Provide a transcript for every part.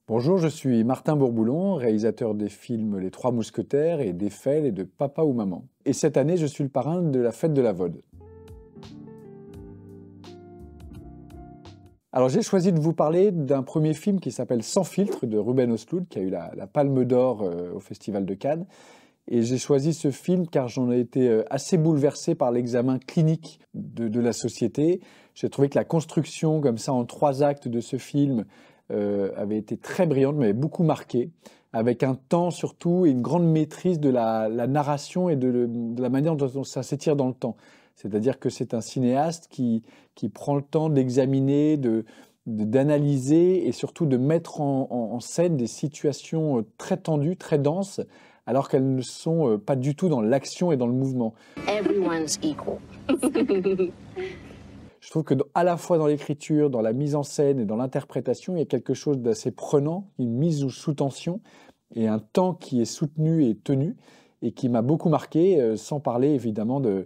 Bonjour, je suis Martin Bourboulon, réalisateur des films Les Trois Mousquetaires et d'Eiffel et de Papa ou Maman. Et cette année, je suis le parrain de la fête de la VOD. Alors j'ai choisi de vous parler d'un premier film qui s'appelle Sans filtre de Ruben Östlund, qui a eu la Palme d'Or au Festival de Cannes. Et j'ai choisi ce film car j'en ai été assez bouleversé par l'examen clinique de la société. J'ai trouvé que la construction, comme ça, en 3 actes de ce film avait été très brillante, m'avait beaucoup marqué, avec un temps surtout et une grande maîtrise de la narration et de la manière dont ça s'étire dans le temps. C'est-à-dire que c'est un cinéaste qui prend le temps d'examiner, d'analyser et surtout de mettre en scène des situations très tendues, très denses, alors qu'elles ne sont pas du tout dans l'action et dans le mouvement. Everyone's equal. Je trouve que à la fois dans l'écriture, dans la mise en scène et dans l'interprétation, il y a quelque chose d'assez prenant, une mise sous tension et un temps qui est soutenu et tenu et qui m'a beaucoup marqué, sans parler évidemment de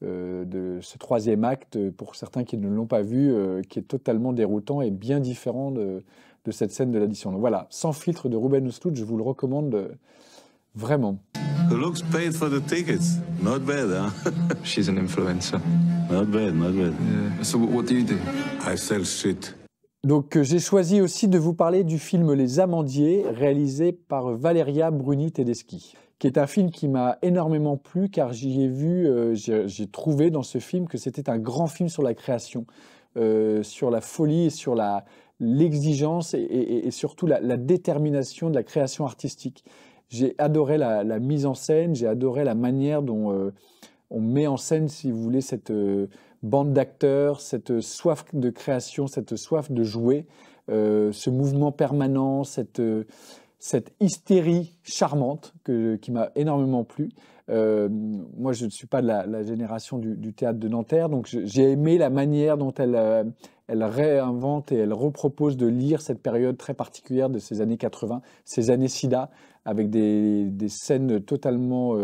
ce troisième acte, pour certains qui ne l'ont pas vu, qui est totalement déroutant et bien différent de cette scène de l'addition. Donc voilà, Sans filtre de Ruben Östlund, je vous le recommande vraiment. The looks paid for the tickets. Not bad, huh? She's an influencer. Not bad, not bad. So what do you do? I sell shit. Donc j'ai choisi aussi de vous parler du film Les Amandiers, réalisé par Valeria Bruni Tedeschi, qui est un film qui m'a énormément plu car j'y ai vu, j'ai trouvé dans ce film que c'était un grand film sur la création, sur la folie et sur l'exigence et surtout la détermination de la création artistique. J'ai adoré la mise en scène, j'ai adoré la manière dont on met en scène, si vous voulez, cette bande d'acteurs, cette soif de création, cette soif de jouer, ce mouvement permanent, cette hystérie charmante qui m'a énormément plu. Moi, je ne suis pas de la génération du théâtre de Nanterre, donc j'ai aimé la manière dont elle réinvente et elle repropose de lire cette période très particulière de ces années 80, ces années SIDA, avec des scènes totalement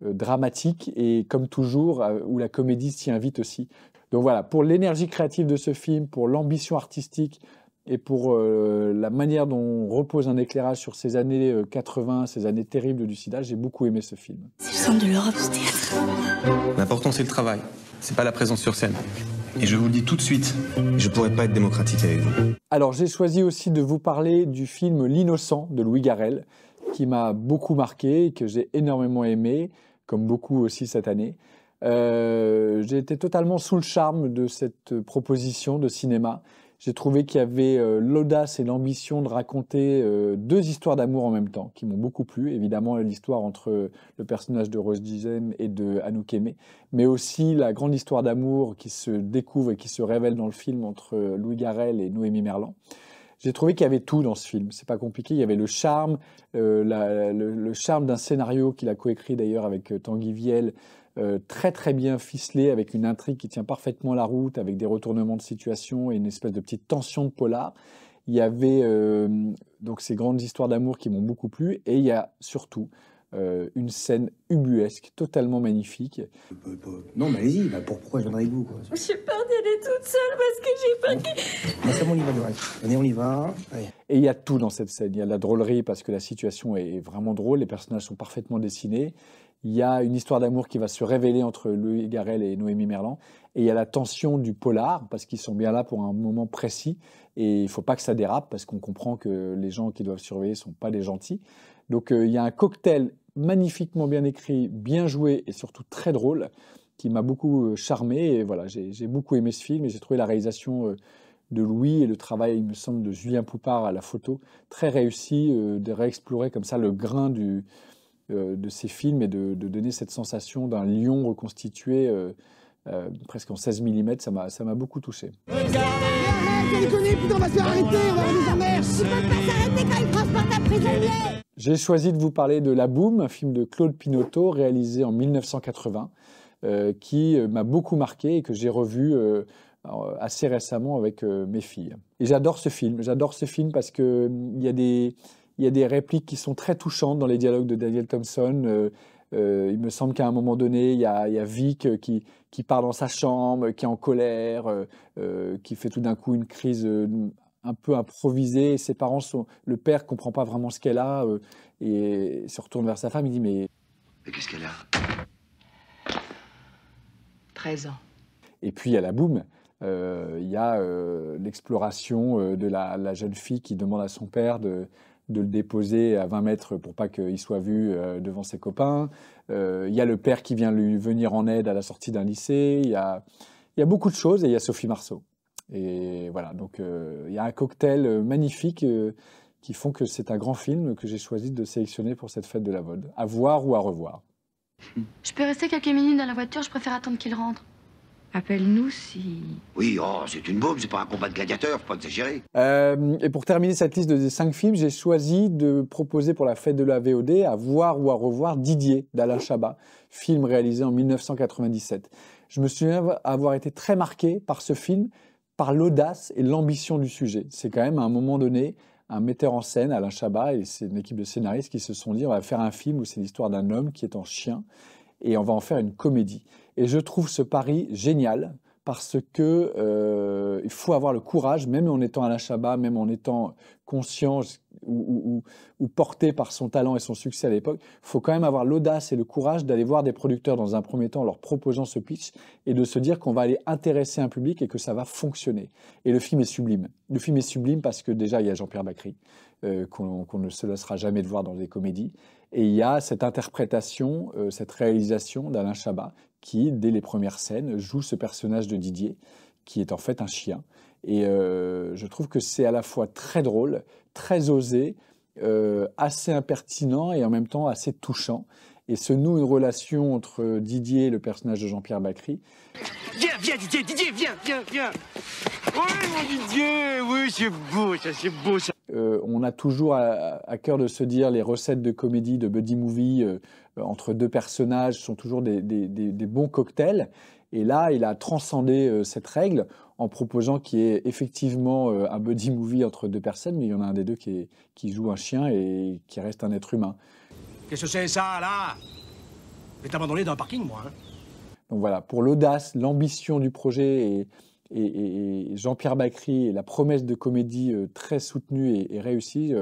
dramatique et comme toujours où la comédie s'y invite aussi. Donc voilà, pour l'énergie créative de ce film, pour l'ambition artistique et pour la manière dont on repose un éclairage sur ces années 80, ces années terribles du sida, j'ai beaucoup aimé ce film. C'est le centre de l'Europe, ce théâtre. L'important, c'est le travail. C'est pas la présence sur scène. Et je vous le dis tout de suite, je pourrais pas être démocratique avec vous. Alors j'ai choisi aussi de vous parler du film L'Innocent de Louis Garrel, qui m'a beaucoup marqué et que j'ai énormément aimé, comme beaucoup aussi cette année. J'ai été totalement sous le charme de cette proposition de cinéma. J'ai trouvé qu'il y avait l'audace et l'ambition de raconter 2 histoires d'amour en même temps, qui m'ont beaucoup plu. Évidemment, l'histoire entre le personnage de Rose Dizem et de Anouk Aimée, mais aussi la grande histoire d'amour qui se découvre et qui se révèle dans le film entre Louis Garrel et Noémie Merlan. J'ai trouvé qu'il y avait tout dans ce film. C'est pas compliqué. Il y avait le charme, le charme d'un scénario qu'il a coécrit d'ailleurs avec Tanguy Viel, très très bien ficelé, avec une intrigue qui tient parfaitement la route, avec des retournements de situation et une espèce de petite tension de polar. Il y avait donc ces grandes histoires d'amour qui m'ont beaucoup plu, et il y a surtout une scène ubuesque, totalement magnifique. Non, mais allez-y, pourquoi je viendrai avec vous quoi. J'ai peur d'y aller toute seule parce que j'ai peur que... C'est bon, on y va, Dorel. Allez, on y va. Allez. Et il y a tout dans cette scène. Il y a de la drôlerie parce que la situation est vraiment drôle, les personnages sont parfaitement dessinés. Il y a une histoire d'amour qui va se révéler entre Louis Garrel et Noémie Merlan. Et il y a la tension du polar, parce qu'ils sont bien là pour un moment précis. Et il ne faut pas que ça dérape, parce qu'on comprend que les gens qui doivent surveiller ne sont pas des gentils. Donc il y a un cocktail magnifiquement bien écrit, bien joué et surtout très drôle, qui m'a beaucoup charmé. Et voilà, j'ai beaucoup aimé ce film et j'ai trouvé la réalisation de Louis et le travail, il me semble, de Julien Poupard à la photo très réussi, de réexplorer comme ça le grain de ces films et de donner cette sensation d'un lion reconstitué presque en 16 mm. Ça m'a beaucoup touché. J'ai choisi de vous parler de La Boum, un film de Claude Pinoteau réalisé en 1980, qui m'a beaucoup marqué et que j'ai revu assez récemment avec mes filles. Et j'adore ce film parce qu'il y a des répliques qui sont très touchantes dans les dialogues de Daniel Thompson. Il me semble qu'à un moment donné, il y a Vic qui part dans sa chambre, qui est en colère, qui fait tout d'un coup une crise un peu improvisée. Ses parents le père comprend pas vraiment ce qu'elle a et se retourne vers sa femme. Il dit mais qu'est-ce qu'elle a? 13 ans. Et puis, à la boum, il y a l'exploration de la jeune fille qui demande à son père de le déposer à 20 mètres pour pas qu'il soit vu devant ses copains. Il y a le père qui vient lui venir en aide à la sortie d'un lycée. Il y a beaucoup de choses et il y a Sophie Marceau. Et voilà, donc il y a un cocktail magnifique qui font que c'est un grand film que j'ai choisi de sélectionner pour cette fête de la VOD. À voir ou à revoir. Je peux rester quelques minutes dans la voiture, je préfère attendre qu'il rentre. Appelle-nous si... Oui, oh, c'est une bombe, c'est pas un combat de gladiateurs, faut pas exagérer. Et pour terminer cette liste de 5 films, j'ai choisi de proposer pour la fête de la VOD à voir ou à revoir Didier d'Alain Chabat, film réalisé en 1997. Je me souviens avoir été très marqué par ce film, par l'audace et l'ambition du sujet. C'est quand même à un moment donné un metteur en scène, Alain Chabat, et c'est une équipe de scénaristes qui se sont dit on va faire un film où c'est l'histoire d'un homme qui est en chien et on va en faire une comédie. Et je trouve ce pari génial parce que il faut avoir le courage, même en étant Alain Chabat, même en étant conscient ou porté par son talent et son succès à l'époque, il faut quand même avoir l'audace et le courage d'aller voir des producteurs dans un premier temps en leur proposant ce pitch et de se dire qu'on va aller intéresser un public et que ça va fonctionner. Et le film est sublime. Le film est sublime parce que déjà, il y a Jean-Pierre Bacry, qu'on ne se laissera jamais de voir dans des comédies. Et il y a cette interprétation, cette réalisation d'Alain Chabat qui, dès les premières scènes, joue ce personnage de Didier, qui est en fait un chien. Et je trouve que c'est à la fois très drôle, très osé, assez impertinent et en même temps assez touchant. Et se noue une relation entre Didier et le personnage de Jean-Pierre Bacry. Viens, Didier, viens. Oui, mon Didier, oui, c'est beau, ça. On a toujours à cœur de se dire les recettes de comédie, de buddy movie entre deux personnages sont toujours des bons cocktails. Et là, il a transcendé cette règle en proposant qu'il y ait effectivement un buddy movie entre deux personnes, mais il y en a un des deux qui joue un chien et qui reste un être humain. Qu'est-ce que c'est ça, là? Je vais t'abandonner dans un parking, moi. Hein. Donc voilà, pour l'audace, l'ambition du projet et Jean-Pierre Bacry et la promesse de comédie très soutenue et réussie,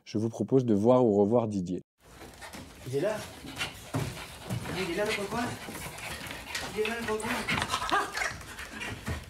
je vous propose de voir ou revoir Didier. Il est là? Il est là, le copain? Il est là, le copain?